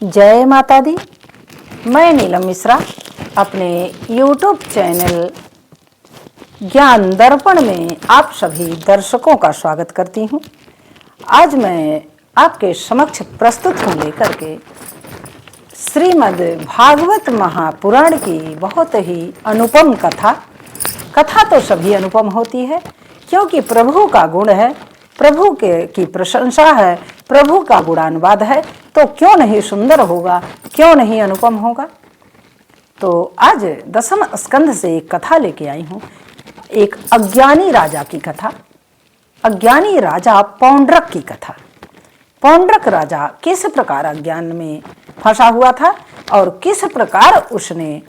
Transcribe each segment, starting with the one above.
जय माता दी। मैं नीलम मिश्रा अपने YouTube चैनल ज्ञान दर्पण में आप सभी दर्शकों का स्वागत करती हूँ। आज मैं आपके समक्ष प्रस्तुत हूँ लेकर के श्रीमद् भागवत महापुराण की बहुत ही अनुपम कथा। कथा तो सभी अनुपम होती है क्योंकि प्रभु का गुण है, प्रभु की प्रशंसा है, प्रभु का गुणानुवाद है, तो क्यों नहीं सुंदर होगा, क्यों नहीं अनुपम होगा। तो आज 10वें स्कंध से एक कथा लेके आई हूँ, एक अज्ञानी राजा की कथा। अज्ञानी राजा पौंड्रक की कथा। पौंड्रक राजा किस प्रकार अज्ञान में फंसा हुआ था और किस प्रकार उसने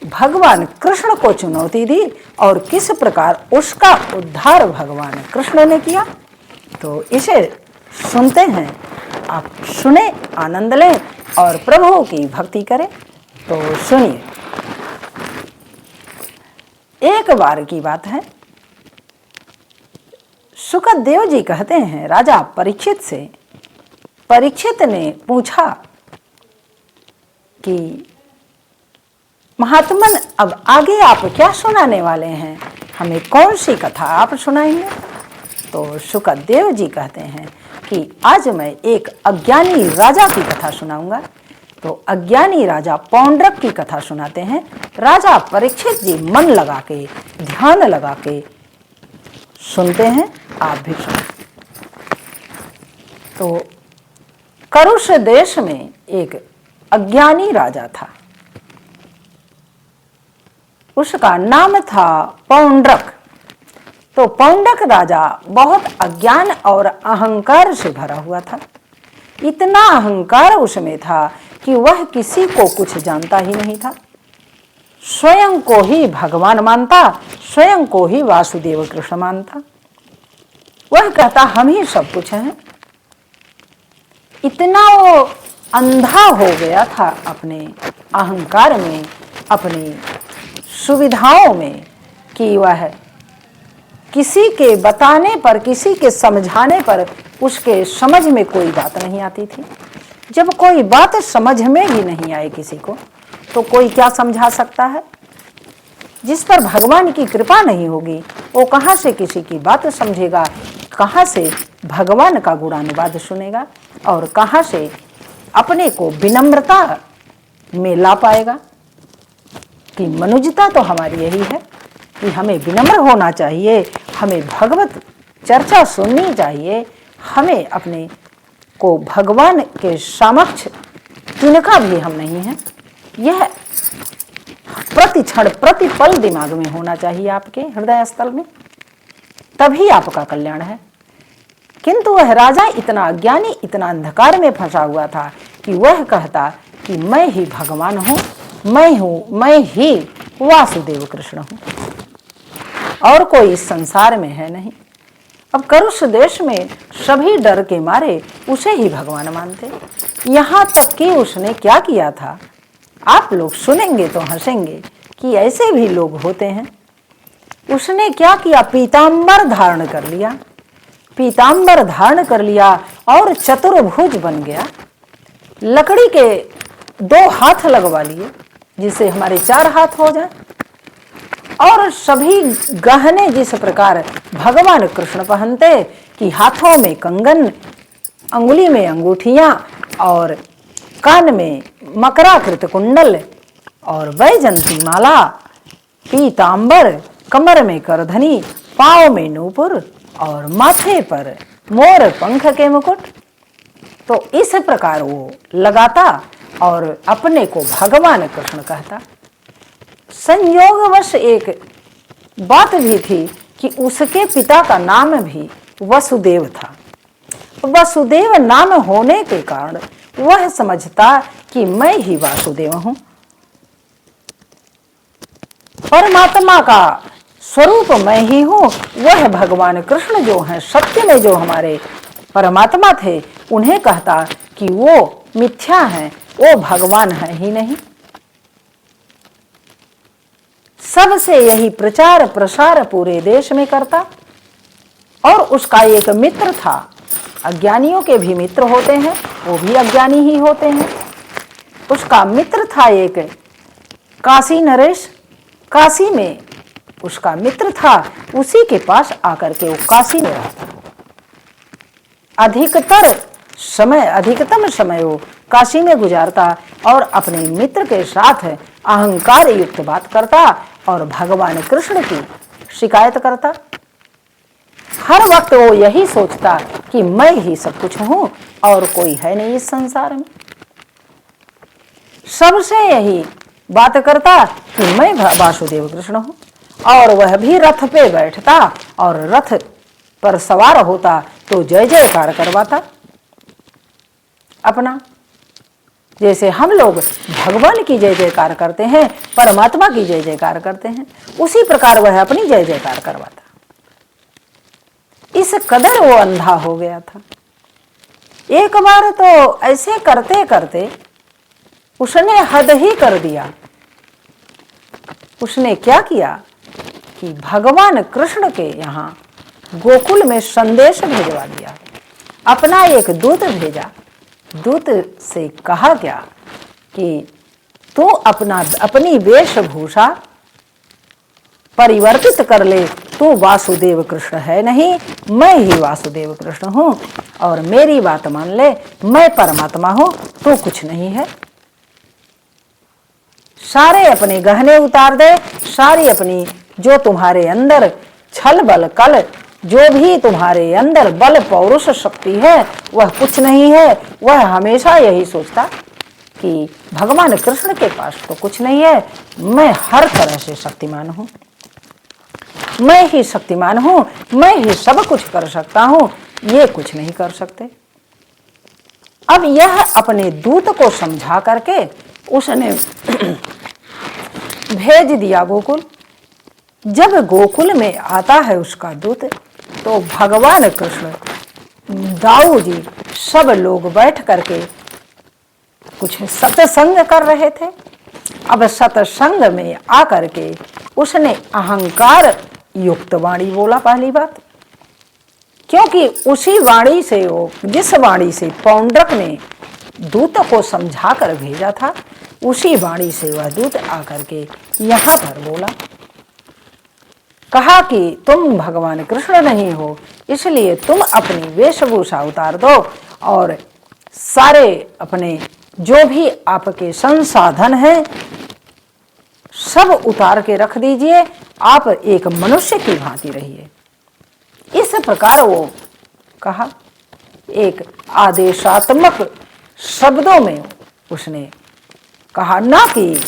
भगवान कृष्ण को चुनौती दी और किस प्रकार उसका उद्धार भगवान कृष्ण ने किया। तो इसे सुनते हैं, आप सुने, आनंद लें और प्रभु की भक्ति करें। तो सुनिए। एक बार की बात है, सुखदेव जी कहते हैं राजा परीक्षित से, परीक्षित ने पूछा कि महात्मन अब आगे आप क्या सुनाने वाले हैं, हमें कौन सी कथा आप सुनाएंगे। तो सुखदेव जी कहते हैं कि आज मैं एक अज्ञानी राजा की कथा सुनाऊंगा। तो अज्ञानी राजा पौंड्रक की कथा सुनाते हैं। राजा परीक्षित जी मन लगा के, ध्यान लगा के सुनते हैं, आप भी सुनो। तो करुष देश में एक अज्ञानी राजा था, उसका नाम था पौंड्रक। तो पौंड्रक राजा बहुत अज्ञान और अहंकार से भरा हुआ था। इतना अहंकार उसमें था कि वह किसी को कुछ जानता ही नहीं था। स्वयं को ही भगवान मानता, स्वयं को ही वासुदेव कृष्ण मानता। वह कहता हम ही सब कुछ हैं। इतना वो अंधा हो गया था अपने अहंकार में, अपनी सुविधाओं में, कि वह किसी के बताने पर, किसी के समझाने पर उसके समझ में कोई बात नहीं आती थी। जब कोई बात समझ में ही नहीं आए किसी को, तो कोई क्या समझा सकता है। जिस पर भगवान की कृपा नहीं होगी वो कहाँ से किसी की बात समझेगा, कहाँ से भगवान का गुणानुवाद सुनेगा और कहाँ से अपने को विनम्रता में ला पाएगा। कि मनुष्यता तो हमारी यही है कि हमें विनम्र होना चाहिए, हमें भगवत चर्चा सुननी चाहिए, हमें अपने को भगवान के समक्ष तिनका भी हम नहीं हैं। यह प्रति क्षण प्रति पल दिमाग में होना चाहिए, आपके हृदय स्थल में, तभी आपका कल्याण है। किंतु वह राजा इतना अज्ञानी, इतना अंधकार में फंसा हुआ था कि वह कहता कि मैं ही भगवान हूँ, मैं हूँ, मैं ही वासुदेव कृष्ण हूँ और कोई इस संसार में है नहीं। अब करुष देश में सभी डर के मारे उसे ही भगवान मानते। यहाँ तक कि उसने क्या किया था, आप लोग सुनेंगे तो हंसेंगे कि ऐसे भी लोग होते हैं। उसने क्या किया, पीताम्बर धारण कर लिया, पीताम्बर धारण कर लिया और चतुर्भुज बन गया। लकड़ी के 2 हाथ लगवा लिए जिससे हमारे 4 हाथ हो जाए, और सभी गहने जिस प्रकार भगवान कृष्ण पहनते कि हाथों में कंगन, अंगुली में अंगूठियां और कान में मकराकृत कुंडल और वैजंती माला, पीतांबर, कमर में करधनी, पांव में नूपुर और माथे पर मोर पंख के मुकुट। तो इस प्रकार वो लगाता और अपने को भगवान कृष्ण कहता। संयोगवश एक बात भी थी कि उसके पिता का नाम भी वसुदेव था। वसुदेव नाम होने के कारण वह समझता कि मैं ही वासुदेव हूँ। परमात्मा का स्वरूप मैं ही हूँ। वह भगवान कृष्ण जो हैं, सत्य में जो हमारे परमात्मा थे, उन्हें कहता कि वो मिथ्या हैं, वो भगवान है ही नहीं। सबसे यही प्रचार प्रसार पूरे देश में करता। और उसका एक मित्र था, अज्ञानियों के भी मित्र होते हैं, वो भी अज्ञानी ही होते हैं। उसका मित्र था एक काशी नरेश। काशी में उसका मित्र था, उसी के पास आकर के वो काशी में रहता। अधिकतम समय वो काशी में गुजारता और अपने मित्र के साथ अहंकार युक्त बात करता और भगवान कृष्ण की शिकायत करता। हर वक्त वो यही सोचता कि मैं ही सब कुछ हूं और कोई है नहीं इस संसार में। सबसे यही बात करता कि मैं वासुदेव कृष्ण हूं, और वह भी रथ पे बैठता और रथ पर सवार होता तो जय जयकार करवाता अपना। जैसे हम लोग भगवान की जय जयकार करते हैं, परमात्मा की जय जयकार करते हैं, उसी प्रकार वह अपनी जय जयकार करवाता। इस कदर वो अंधा हो गया था। एक बार तो ऐसे करते करते उसने हद ही कर दिया। उसने क्या किया कि भगवान कृष्ण के यहाँ गोकुल में संदेश भिजवा दिया। अपना एक दूत भेजा। दूत से कहा गया कि तू अपनी वेशभूषा परिवर्तित कर ले, तू वासुदेव कृष्ण है नहीं, मैं ही वासुदेव कृष्ण हूं, और मेरी बात मान ले, मैं परमात्मा हूं, तू कुछ नहीं है। सारे अपने गहने उतार दे, सारी अपनी जो तुम्हारे अंदर छल बल कल, जो भी तुम्हारे अंदर बल पौरुष शक्ति है, वह कुछ नहीं है। वह हमेशा यही सोचता कि भगवान कृष्ण के पास तो कुछ नहीं है, मैं हर तरह से शक्तिमान हूं, मैं ही शक्तिमान हूं, मैं ही सब कुछ कर सकता हूं, ये कुछ नहीं कर सकते। अब यह अपने दूत को समझा करके उसने भेज दिया गोकुल। जब गोकुल में आता है उसका दूत, तो भगवान कृष्ण, दाऊ जी, सब लोग बैठ करके कुछ सत्संग कर रहे थे। अब सत्संग में आकर के उसने अहंकार युक्त वाणी बोला। पहली बात, क्योंकि उसी वाणी से वो, जिस वाणी से पौंड्रक ने दूत को समझा कर भेजा था, उसी वाणी से वह दूत आकर के यहाँ पर बोला। कहा कि तुम भगवान कृष्ण नहीं हो, इसलिए तुम अपनी वेशभूषा उतार दो और सारे अपने जो भी आपके संसाधन हैं सब उतार के रख दीजिए, आप एक मनुष्य की भांति रहिए। इस प्रकार वो कहा। एक आदेशात्मक शब्दों में उसने कहा, ना कि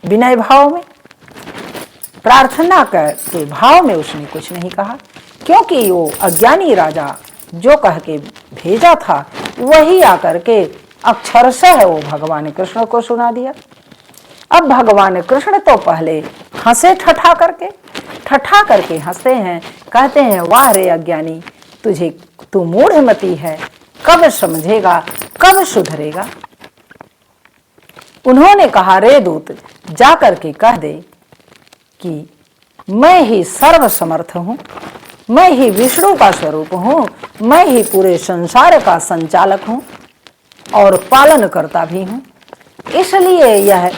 विनय भाव में, प्रार्थना के भाव में उसने कुछ नहीं कहा, क्योंकि वो अज्ञानी राजा जो कह के भेजा था वही आकर के अक्षरशः वो भगवान कृष्ण को सुना दिया। अब भगवान कृष्ण तो पहले हंसे ठठा करके हंसते हैं, कहते हैं, वाह रे अज्ञानी, तू मूढ़मती है, कब समझेगा, कब सुधरेगा। उन्होंने कहा, रे दूत, जा करके कह दे कि मैं ही सर्वसमर्थ हूं, मैं ही विष्णु का स्वरूप हूं, मैं ही पूरे संसार का संचालक हूं और पालन करता भी हूं। इसलिए यह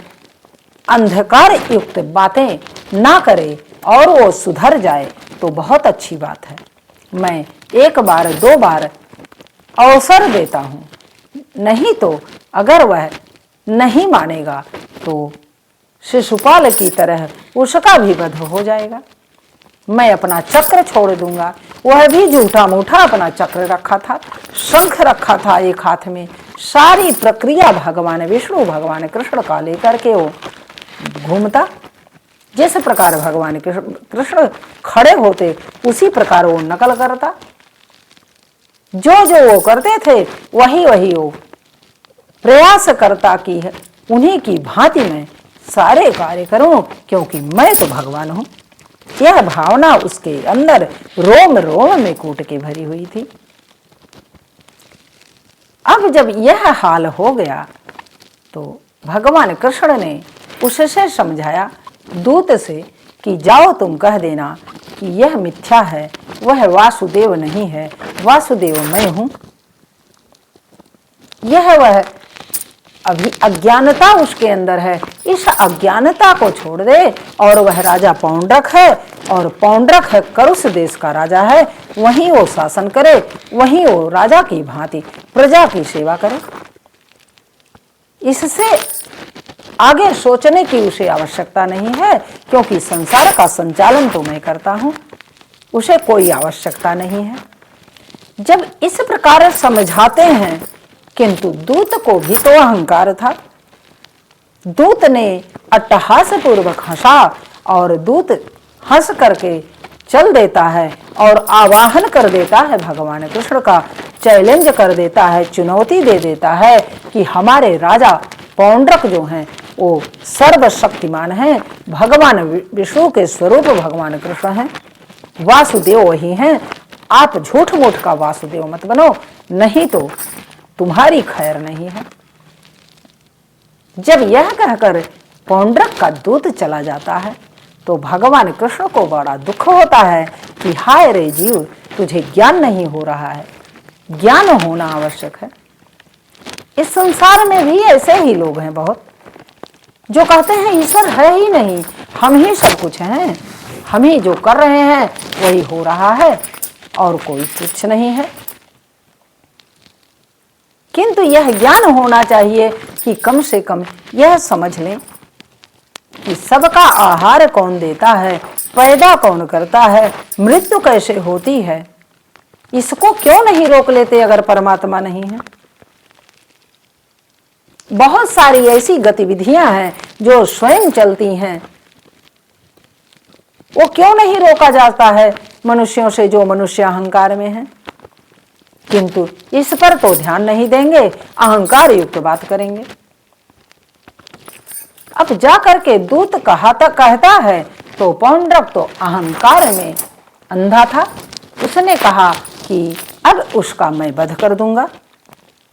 अंधकार युक्त बातें ना करे और वो सुधर जाए तो बहुत अच्छी बात है। मैं एक बार दो बार अवसर देता हूं, नहीं तो अगर वह नहीं मानेगा तो शिशुपाल की तरह उसका भी वध हो जाएगा। मैं अपना चक्र छोड़ दूंगा। वह भी झूठा मूठा अपना चक्र रखा था, शंख रखा था एक हाथ में, सारी प्रक्रिया भगवान विष्णु भगवान कृष्ण का लेकर के वो घूमता। जिस प्रकार भगवान कृष्ण खड़े होते उसी प्रकार वो नकल करता। जो जो वो करते थे वही वही वो प्रयास करता कि उन्हीं की भांति में सारे कार्य करूं, क्योंकि मैं तो भगवान हूं। यह भावना उसके अंदर रोम रोम में कूट के भरी हुई थी। अब जब यह हाल हो गया तो भगवान कृष्ण ने उससे समझाया, दूत से, कि जाओ तुम कह देना कि यह मिथ्या है, वह वासुदेव नहीं है, वासुदेव मैं हूं। यह वह अभी अज्ञानता उसके अंदर है, इस अज्ञानता को छोड़ दे। और वह राजा पौंड्रक है, और पौंड्रक है करुष देश का राजा है, वहीं वो शासन करे, वहीं वो राजा की भांति प्रजा की सेवा करे। इससे आगे सोचने की उसे आवश्यकता नहीं है, क्योंकि संसार का संचालन तो मैं करता हूं, उसे कोई आवश्यकता नहीं है। जब इस प्रकार समझाते हैं, किंतु दूत को भी तो अहंकार था। दूत ने अट्टहास पूर्वक हंसा, और दूत हंस करके चल देता है और आवाहन कर देता है भगवान कृष्ण का, चैलेंज कर देता है, चुनौती दे देता है कि हमारे राजा पौंड्रक जो हैं वो सर्वशक्तिमान हैं, भगवान विष्णु के स्वरूप भगवान कृष्ण हैं, वासुदेव वही हैं। आप झूठ मूठ का वासुदेव मत बनो, नहीं तो तुम्हारी खैर नहीं है। जब यह कहकर पौंड्रक का दूत चला जाता है तो भगवान कृष्ण को बड़ा दुख होता है कि हाय रे जीव, तुझे ज्ञान नहीं हो रहा है, ज्ञान होना आवश्यक है। इस संसार में भी ऐसे ही लोग हैं बहुत, जो कहते हैं ईश्वर है ही नहीं, हम ही सब कुछ हैं, हम ही जो कर रहे हैं वही हो रहा है और कोई कुछ नहीं है। किंतु यह ज्ञान होना चाहिए कि कम से कम यह समझ लें कि सबका आहार कौन देता है, पैदा कौन करता है, मृत्यु कैसे होती है, इसको क्यों नहीं रोक लेते अगर परमात्मा नहीं है। बहुत सारी ऐसी गतिविधियां हैं जो स्वयं चलती हैं, वो क्यों नहीं रोका जाता है मनुष्यों से जो मनुष्य अहंकार में है। किंतु इस पर तो ध्यान नहीं देंगे, अहंकार युक्त बात करेंगे। अब जा करके दूत कहता है तो पौंड्रक तो अहंकार में अंधा था, उसने कहा कि अब उसका मैं वध कर दूंगा,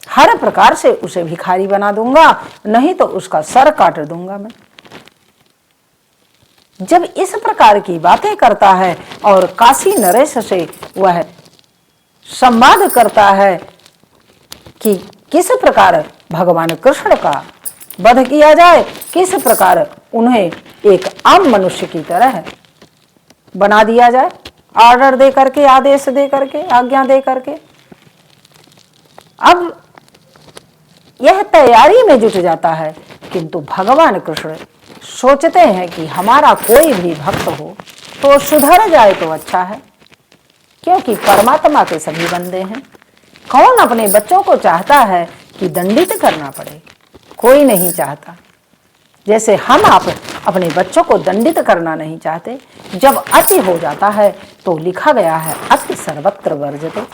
हर प्रकार से उसे भिखारी बना दूंगा, नहीं तो उसका सर काट दूंगा मैं। जब इस प्रकार की बातें करता है और काशी नरेश से वह संवाद करता है कि किस प्रकार भगवान कृष्ण का वध किया जाए, किस प्रकार उन्हें एक आम मनुष्य की तरह बना दिया जाए, ऑर्डर दे करके, आदेश दे करके, आज्ञा दे करके। अब यह तैयारी में जुट जाता है, किंतु भगवान कृष्ण सोचते हैं कि हमारा कोई भी भक्त हो तो सुधर जाए तो अच्छा है, क्योंकि परमात्मा के सभी बंदे हैं। कौन अपने बच्चों को चाहता है कि दंडित करना पड़े, कोई नहीं चाहता। जैसे हम आप अपने बच्चों को दंडित करना नहीं चाहते, जब अति हो जाता है तो लिखा गया है अति सर्वत्र वर्जते,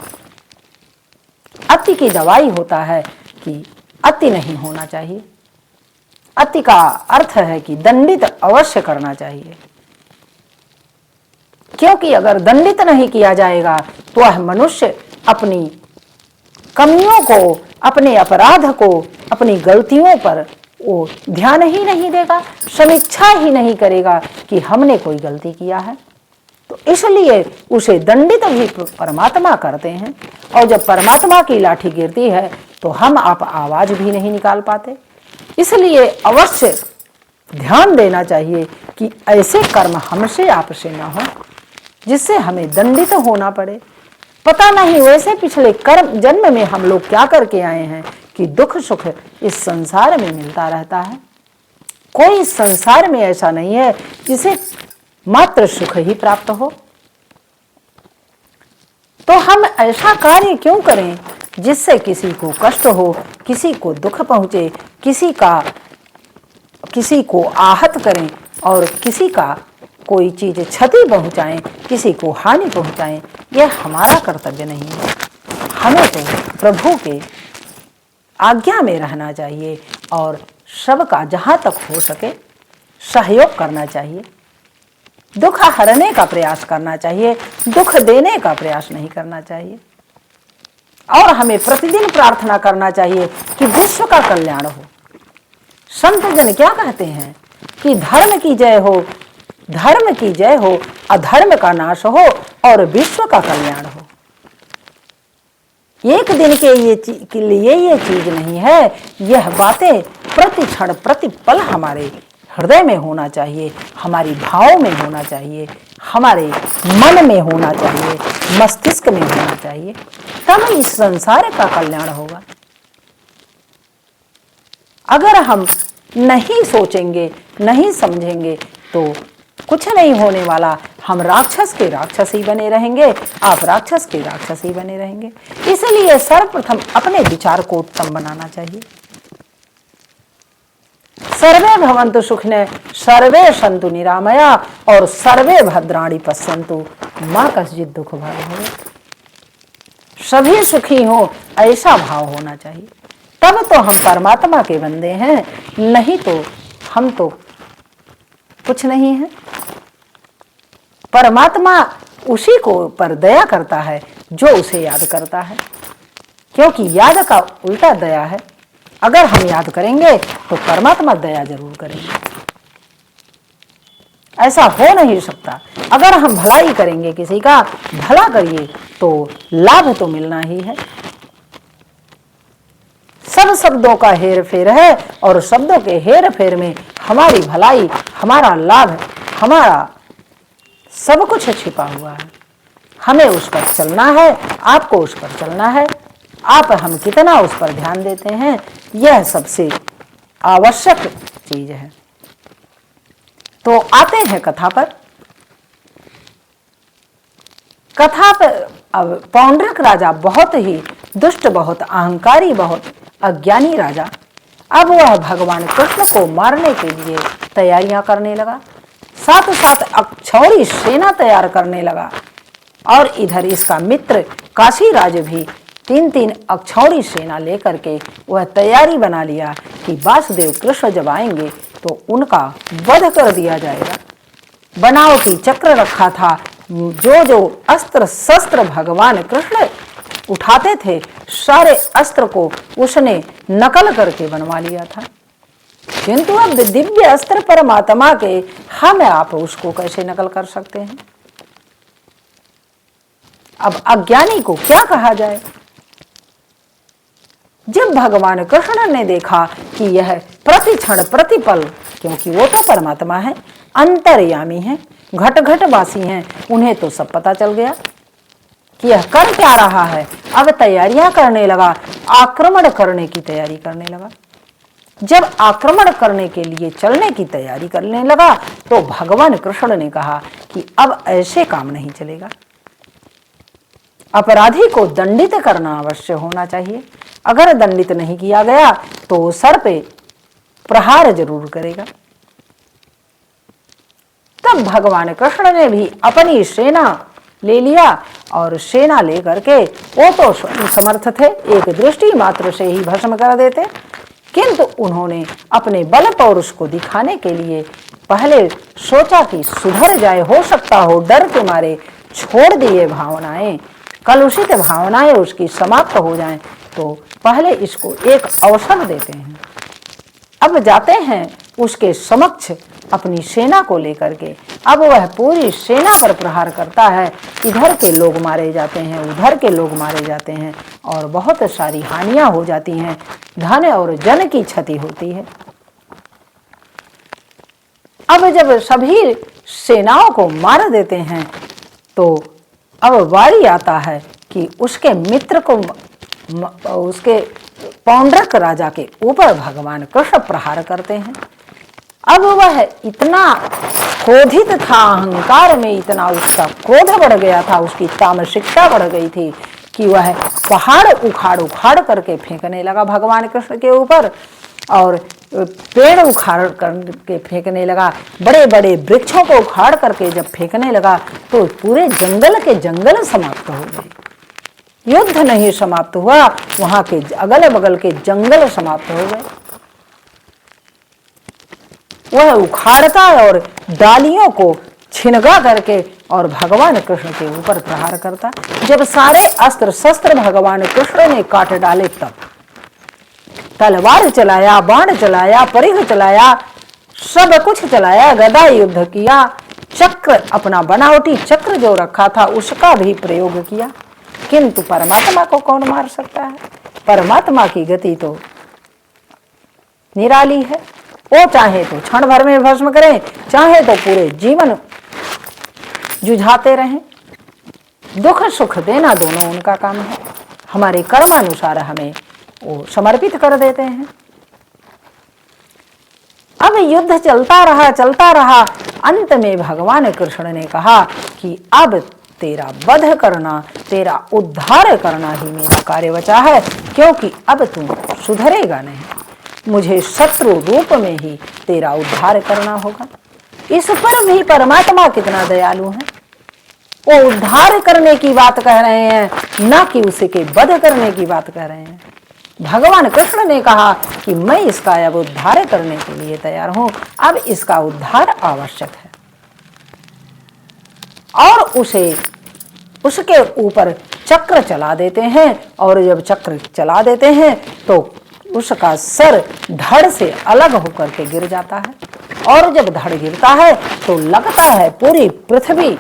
अति की दवाई होता है कि अति नहीं होना चाहिए। अति का अर्थ है कि दंडित अवश्य करना चाहिए, क्योंकि अगर दंडित नहीं किया जाएगा तो वह मनुष्य अपनी कमियों को, अपने अपराध को, अपनी गलतियों पर वो ध्यान ही नहीं देगा, समीक्षा ही नहीं करेगा कि हमने कोई गलती किया है। तो इसलिए उसे दंडित भी परमात्मा करते हैं, और जब परमात्मा की लाठी गिरती है तो हम आप आवाज भी नहीं निकाल पाते। इसलिए अवश्य ध्यान देना चाहिए कि ऐसे कर्म हमसे आपसे ना हो जिससे हमें दंडित होना पड़े। पता नहीं वैसे पिछले कर्म जन्म में हम लोग क्या करके आए हैं कि दुख सुख इस संसार में मिलता रहता है। कोई संसार में ऐसा नहीं है जिसे मात्र सुख ही प्राप्त हो। तो हम ऐसा कार्य क्यों करें जिससे किसी को कष्ट हो, किसी को दुख पहुंचे, किसी को आहत करें और किसी का कोई चीज क्षति पहुंचाएं, किसी को हानि पहुंचाएं। यह हमारा कर्तव्य नहीं है। हमें तो प्रभु के आज्ञा में रहना चाहिए और सबका जहां तक हो सके सहयोग करना चाहिए, दुख हरने का प्रयास करना चाहिए, दुख देने का प्रयास नहीं करना चाहिए। और हमें प्रतिदिन प्रार्थना करना चाहिए कि विश्व का कल्याण हो। संत जन क्या कहते हैं कि धर्म की जय हो, धर्म की जय हो, अधर्म का नाश हो और विश्व का कल्याण हो। एक दिन के लिए ये चीज नहीं है। यह बातें प्रति क्षण प्रति पल हमारे हृदय में होना चाहिए, हमारी भाव में होना चाहिए, हमारे मन में होना चाहिए, मस्तिष्क में होना चाहिए, तब इस संसार का कल्याण होगा। अगर हम नहीं सोचेंगे, नहीं समझेंगे तो कुछ नहीं होने वाला। हम राक्षस के राक्षस ही बने रहेंगे, आप राक्षस के राक्षस ही बने रहेंगे। इसलिए सर्वप्रथम अपने विचार को उत्तम बनाना चाहिए। सर्वे भवन्तु सुखिनः, सर्वे सन्तु निरामया और सर्वे भद्राणि पश्यन्तु मा कश्चित् दुःख भाग् भवेत्। सभी सुखी हो, ऐसा भाव होना चाहिए, तब तो हम परमात्मा के बंदे हैं, नहीं तो हम तो कुछ नहीं है। परमात्मा उसी को पर दया करता है जो उसे याद करता है, क्योंकि याद का उल्टा दया है। अगर हम याद करेंगे तो परमात्मा दया जरूर करेंगे, ऐसा हो नहीं सकता। अगर हम भलाई करेंगे, किसी का भला करिए तो लाभ तो मिलना ही है। सब शब्दों का हेर फेर है और शब्दों के हेर फेर में हमारी भलाई, हमारा लाभ, हमारा सब कुछ छिपा हुआ है। हमें उस पर चलना है, आपको उस पर चलना है। आप हम कितना उस पर ध्यान देते हैं, यह सबसे आवश्यक चीज है। तो आते हैं कथा पर। कथा पर अब पौंड्रक राजा बहुत ही दुष्ट, बहुत अहंकारी, बहुत अज्ञानी राजा, अब वह भगवान कृष्ण को मारने के लिए तैयारियां करने लगा, साथ साथ अक्षौरी सेना तैयार करने लगा। और इधर इसका मित्र काशीराज भी 3-3 अक्षौरी सेना लेकर के वह तैयारी बना लिया कि वासुदेव कृष्ण जब आएंगे तो उनका वध कर दिया जाएगा। बनावटी चक्र रखा था, जो जो अस्त्र शस्त्र भगवान कृष्ण उठाते थे, सारे अस्त्र को उसने नकल करके बनवा लिया था। किंतु अब दिव्य अस्त्र परमात्मा के, हम आप उसको कैसे नकल कर सकते हैं? अब अज्ञानी को क्या कहा जाए? जब भगवान कृष्ण ने देखा कि यह प्रति क्षण प्रति पल, क्योंकि वो तो परमात्मा है, अंतर्यामी है, घट घट वासी हैं, उन्हें तो सब पता चल गया कि यह कर क्या रहा है। अब तैयारियां करने लगा, आक्रमण करने की तैयारी करने लगा। जब आक्रमण करने के लिए चलने की तैयारी करने लगा तो भगवान कृष्ण ने कहा कि अब ऐसे काम नहीं चलेगा। अपराधी को दंडित करना अवश्य होना चाहिए। अगर दंडित नहीं किया गया तो सर पे प्रहार जरूर करेगा। तब भगवान कृष्ण ने भी अपनी सेना ले लिया और सेना लेकर के, वो तो समर्थ थे, एक दृष्टि मात्र से ही भस्म कर देते, किंतु उन्होंने अपने बल पौरुष को दिखाने के लिए पहले सोचा कि सुधर जाए, हो सकता हो डर के मारे छोड़ दिए भावनाएं, कलुषित भावनाएं उसकी समाप्त हो जाएं, तो पहले इसको एक अवसर देते हैं। अब जाते हैं उसके समक्ष अपनी सेना को लेकर के। अब वह पूरी सेना पर प्रहार करता है, इधर के लोग मारे जाते हैं, उधर के लोग मारे जाते हैं और बहुत सारी हानियां हो जाती हैं, धन और जन की क्षति होती है। अब जब सभी सेनाओं को मार देते हैं तो अब वारी आता है कि उसके मित्र को, उसके पौंड्रक राजा के ऊपर भगवान कृष्ण प्रहार करते हैं। अब वह इतना क्रोधित था, अहंकार में इतना उसका क्रोध बढ़ गया था, उसकी तामसिकता बढ़ गई थी कि वह पहाड़ उखाड़ उखाड़ करके फेंकने लगा भगवान कृष्ण के ऊपर, और पेड़ उखाड़ करके फेंकने लगा, बड़े बड़े वृक्षों को उखाड़ करके जब फेंकने लगा तो पूरे जंगल के जंगल समाप्त हो गए। युद्ध नहीं समाप्त हुआ, वहां के अगल बगल के जंगल समाप्त हो गए। वह उखाड़ता और डालियों को छिनगा करके और भगवान कृष्ण के ऊपर प्रहार करता। जब सारे अस्त्र शस्त्र भगवान कृष्ण ने काट डाले, तब तलवार चलाया, बाण चलाया, परिघ चलाया, सब कुछ चलाया, गदा युद्ध किया, चक्र अपना बनावटी चक्र जो रखा था उसका भी प्रयोग किया, किंतु परमात्मा को कौन मार सकता है? परमात्मा की गति तो निराली है। वो चाहे तो क्षण भर में भस्म करें, चाहे तो पूरे जीवन जुझाते रहें। दुख सुख देना दोनों उनका काम है। हमारे कर्मानुसार हमें वो समर्पित कर देते हैं। अब युद्ध चलता रहा। अंत में भगवान कृष्ण ने कहा कि अब तेरा वध करना, तेरा उद्धार करना ही मेरा कार्य बचा है, क्योंकि अब तू सुधरेगा नहीं। मुझे शत्रु रूप में ही तेरा उद्धार करना होगा। इस पर भी परमात्मा कितना दयालु है। वो उद्धार करने की बात कह रहे हैं, ना कि उसे के वध करने की बात कह रहे हैं। भगवान कृष्ण ने कहा कि मैं इसका अब उद्धार करने के लिए तैयार हूं, अब इसका उद्धार आवश्यक है। और उसके ऊपर चक्र चला देते हैं, और जब चक्र चला देते हैं तो उसका सर धड़ से अलग होकर के गिर जाता है। और जब धड़ गिरता है तो लगता है पूरी पृथ्वी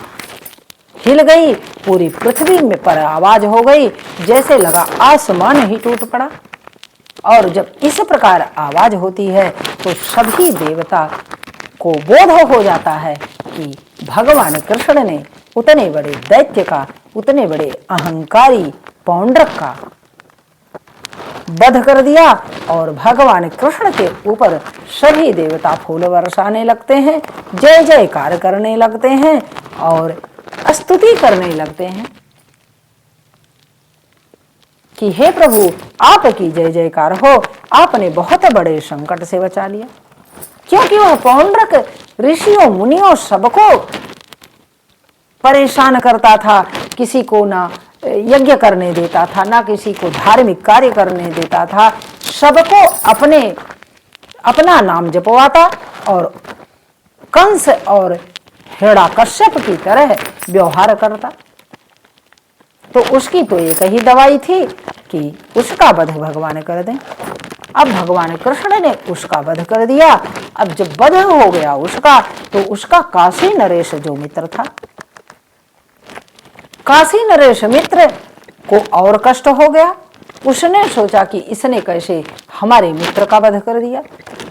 हिल गई, पूरी पृथ्वी में पर आवाज हो गई, जैसे लगा आसमान ही टूट पड़ा। और जब इस प्रकार आवाज होती है तो सभी देवता को बोध हो जाता है कि भगवान कृष्ण ने उतने बड़े दैत्य का, उतने बड़े अहंकारी पौंड्रक का वध कर दिया। और भगवान कृष्ण के ऊपर सभी देवता फूल बरसाने लगते हैं, जय जयकार करने लगते हैं और स्तुति करने लगते हैं कि हे प्रभु, आपकी जय जयकार हो, आपने बहुत बड़े संकट से बचा लिया। क्योंकि वह पौंड्रक ऋषियों मुनियों सबको परेशान करता था, किसी को ना यज्ञ करने देता था, ना किसी को धार्मिक कार्य करने देता था, सबको अपना नाम जपवाता और कंस और हिरण्यकश्यप की तरह व्यवहार करता। तो उसकी तो एक ही दवाई थी कि उसका वध भगवान कर दें। अब भगवान कृष्ण ने उसका वध कर दिया। अब जब वध हो गया उसका, तो उसका काशी नरेश जो मित्र था, काशी नरेश मित्र को और कष्ट हो गया। उसने सोचा कि इसने कैसे हमारे मित्र का वध कर दिया।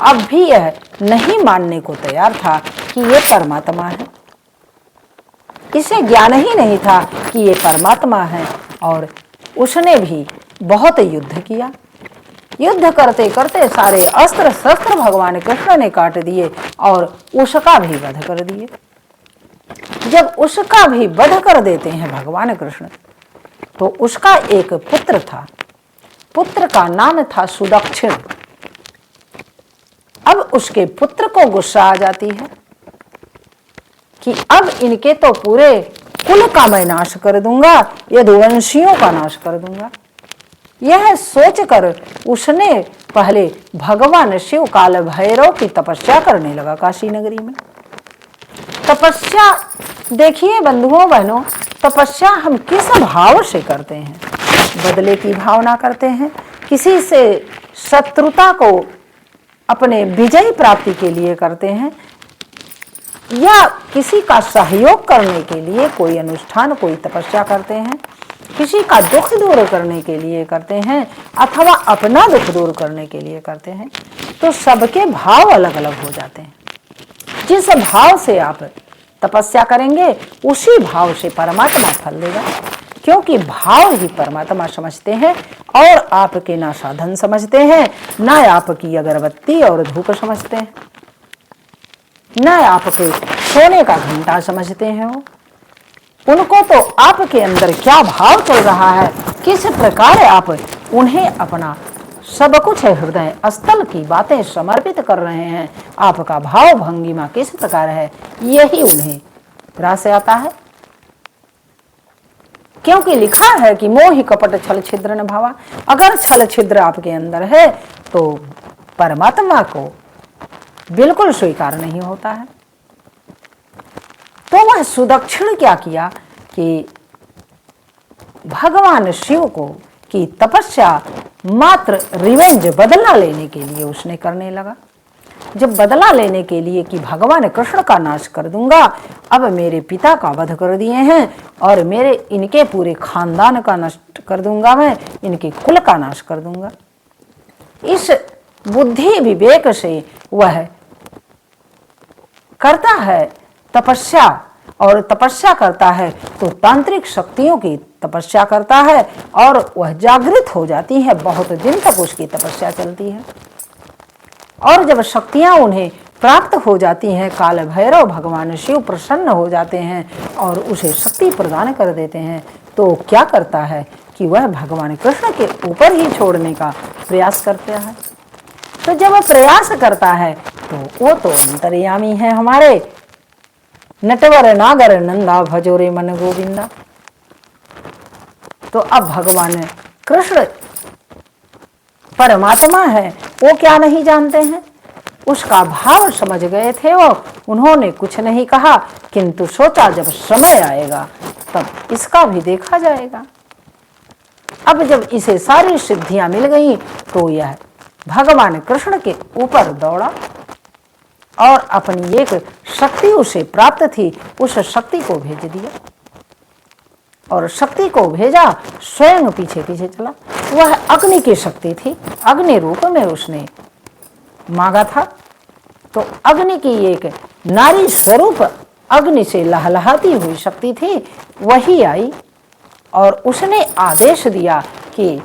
अब भी यह नहीं मानने को तैयार था कि ये परमात्मा है। इसे ज्ञान ही नहीं था कि ये परमात्मा है। और उसने भी बहुत युद्ध किया। युद्ध करते करते सारे अस्त्र शस्त्र भगवान कृष्ण ने काट दिए और उसका भी वध कर दिए। जब उसका भी वध कर देते हैं भगवान कृष्ण, तो उसका एक पुत्र था, पुत्र का नाम था सुदक्षिण। अब उसके पुत्र को गुस्सा आ जाती है कि अब इनके तो पूरे कुल का मैं नाश कर दूंगा, यदुवंशियों का नाश कर दूंगा। यह सोचकर उसने पहले भगवान शिव काल भैरव की तपस्या करने लगा काशी नगरी में। तपस्या देखिए बंधुओं बहनों, तपस्या हम किस भाव से करते हैं? बदले की भावना करते हैं, किसी से शत्रुता को अपने विजय प्राप्ति के लिए करते हैं, या किसी का सहयोग करने के लिए कोई अनुष्ठान, कोई तपस्या करते हैं, किसी का दुख दूर करने के लिए करते हैं, अथवा अपना दुख दूर करने के लिए करते हैं। तो सबके भाव अलग अलग हो जाते हैं। जिस भाव से आप तपस्या करेंगे उसी भाव से परमात्मा फल देगा, क्योंकि भाव ही परमात्मा समझते हैं और आपके ना साधन समझते हैं, ना आपकी अगरबत्ती और धूप समझते हैं, ना आपके सोने का घंटा समझते हैं। उनको तो आपके अंदर क्या भाव चल रहा है, किस प्रकार आप उन्हें अपना सब कुछ हृदय स्थल की बातें समर्पित कर रहे हैं, आपका भाव भंगिमा किस प्रकार है, यही उन्हें रास आता है। क्योंकि लिखा है कि मोहि कपट छल छिद्र न भावा। अगर छल छिद्र आपके अंदर है तो परमात्मा को बिल्कुल स्वीकार नहीं होता है। तो वह सुदक्षिण क्या किया कि भगवान शिव को की तपस्या मात्र रिवेंज बदला लेने के लिए उसने करने लगा। जब बदला लेने के लिए कि भगवान कृष्ण का नाश कर दूंगा, अब मेरे पिता का वध कर दिए हैं और मेरे इनके पूरे खानदान का नष्ट कर दूंगा, मैं इनके कुल का नाश कर दूंगा। इस बुद्धि विवेक से वह करता है तपस्या, और तपस्या करता है तो तांत्रिक शक्तियों की तपस्या करता है और वह जागृत हो जाती है। बहुत दिन तक उसकी तपस्या चलती है और जब शक्तियां उन्हें प्राप्त हो जाती हैं, काल भैरव भगवान शिव प्रसन्न हो जाते हैं और उसे शक्ति प्रदान कर देते हैं, तो क्या करता है कि वह भगवान कृष्ण के ऊपर ही छोड़ने का प्रयास करता है। तो जब वह प्रयास करता है तो वो तो अंतर्यामी है हमारे, नटवर नागर नंदा भजोरे मन गोविंदा। तो अब भगवान कृष्ण परमात्मा है, वो क्या नहीं जानते हैं, उसका भाव समझ गए थे वो। उन्होंने कुछ नहीं कहा, किंतु सोचा जब समय आएगा तब इसका भी देखा जाएगा। अब जब इसे सारी सिद्धियां मिल गई तो यह भगवान कृष्ण के ऊपर दौड़ा और अपनी एक शक्ति उसे प्राप्त थी, उस शक्ति को भेज दिया और शक्ति को भेजा, स्वयं पीछे पीछे चला। वह अग्नि की शक्ति थी, अग्नि रूप में उसने मांगा था। तो अग्नि की एक नारी स्वरूप अग्नि से लहलहाती हुई शक्ति थी, वही आई और उसने आदेश दिया कि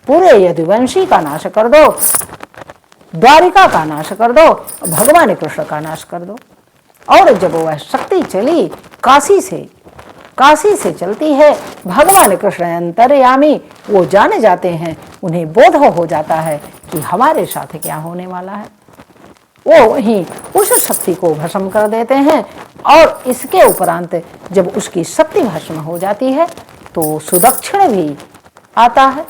पूरे यदुवंशी का नाश कर दो, द्वारिका का नाश कर दो, भगवान कृष्ण का नाश कर दो। और जब वह शक्ति चली काशी से चलती है, भगवान कृष्ण अंतर्यामी, वो जान जाते हैं, उन्हें बोध हो जाता है कि हमारे साथ क्या होने वाला है। वो वहीं उस शक्ति को भस्म कर देते हैं और इसके उपरांत जब उसकी शक्ति भस्म हो जाती है तो सुदक्षिण भी आता है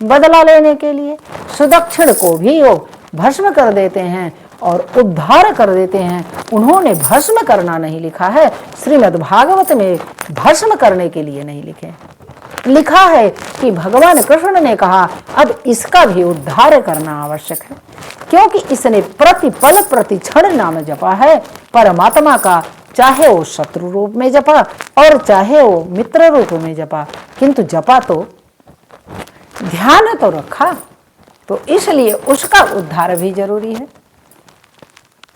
बदला लेने के लिए। सुदक्षिण को भी वो भस्म कर देते हैं और उद्धार कर देते हैं। उन्होंने भस्म करना नहीं लिखा है, श्रीमद् भागवत में भस्म करने के लिए नहीं लिखा है कि भगवान कृष्ण ने कहा अब इसका भी उद्धार करना आवश्यक है, क्योंकि इसने प्रतिपल प्रतिक्षण नाम जपा है परमात्मा का, चाहे वो शत्रु रूप में जपा और चाहे वो मित्र रूप में जपा, किंतु जपा तो ध्यान तो रखा, तो इसलिए उसका उद्धार भी जरूरी है।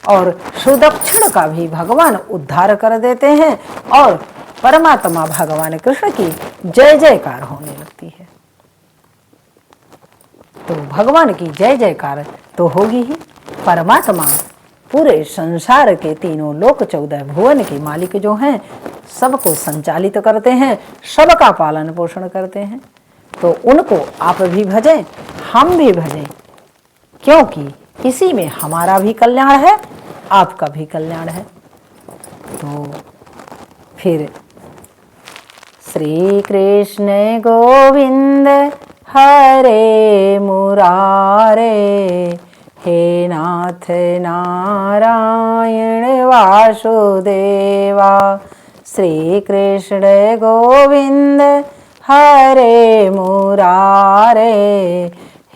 और सुदक्षिण का भी भगवान उद्धार कर देते हैं और परमात्मा भगवान कृष्ण की जय जयकार होने लगती है। तो भगवान की जय जयकार तो होगी ही। परमात्मा पूरे संसार के तीनों लोक 14 भुवन के मालिक जो हैं, सबको संचालित करते हैं, सबका पालन पोषण करते हैं। तो उनको आप भी भजें, हम भी भजें, क्योंकि इसी में हमारा भी कल्याण है, आपका भी कल्याण है। तो फिर श्री कृष्ण गोविंद हरे मुरारे, हे नाथ नारायण वासुदेवा। श्री कृष्ण गोविंद हरे मुरारे,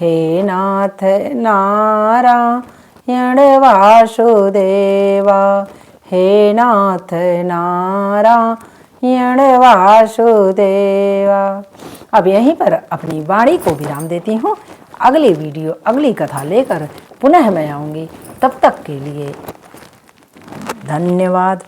हे नाथ नारायण वासुदेवा, हे नाथ नारायण वासुदेवा। अब यहीं पर अपनी वाणी को विराम देती हूँ। अगली वीडियो, अगली कथा लेकर पुनः मैं आऊँगी। तब तक के लिए धन्यवाद।